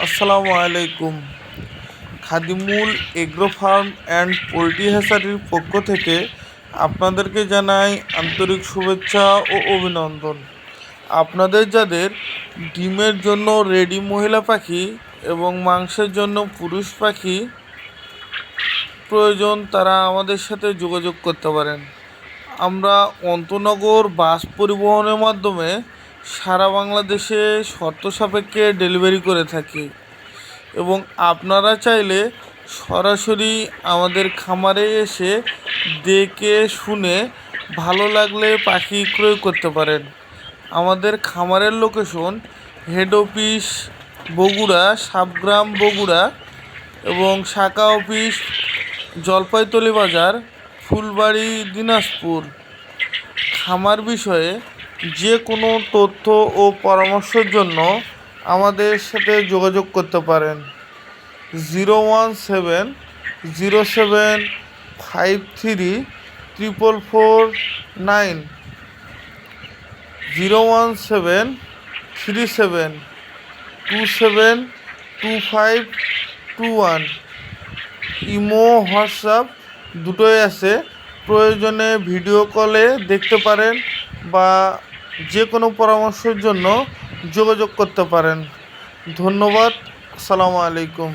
আসসালামু আলাইকুম। Khadimul agro farm and poultry হ্যাচারির পক্ষ থেকে আপনাদেরকে জানাই আন্তরিক শুভেচ্ছা ও অভিনন্দন। আপনাদের যাদের ডিমের জন্য রেডি মহিলা পাখি এবং মাংসের জন্য পুরুষ পাখি প্রয়োজন, তারা আমাদের সাথে যোগাযোগ করতে পারেন। আমরা অন্তনগর বাস পরিবহনের মাধ্যমে সারা বাংলাদেশে শর্ত সাপেক্ষে ডেলিভারি করে থাকি এবং আপনারা চাইলে সরাসরি আমাদের খামারে এসে দেখে শুনে ভালো লাগলে পাখি ক্রয় করতে পারেন। আমাদের খামারের location head office Bogura, Sabgram Bogura এবং শাখা অফিস জলপাইতলি বাজার, ফুলবাড়ি দিনাজপুর। খামার বিষয়ে যে কোনো তথ্য ও পরামর্শের জন্য আমাদের সাথে যোগাযোগ করতে পারেন। 01707534449, 01737272521। ইমো, হোয়াটসঅ্যাপ দুটোই আছে। প্রয়োজনে ভিডিও কলে দেখতে পারেন বা যে কোনো পরামর্শের জন্য যোগাযোগ করতে পারেন। ধন্যবাদ। আসসালামু আলাইকুম।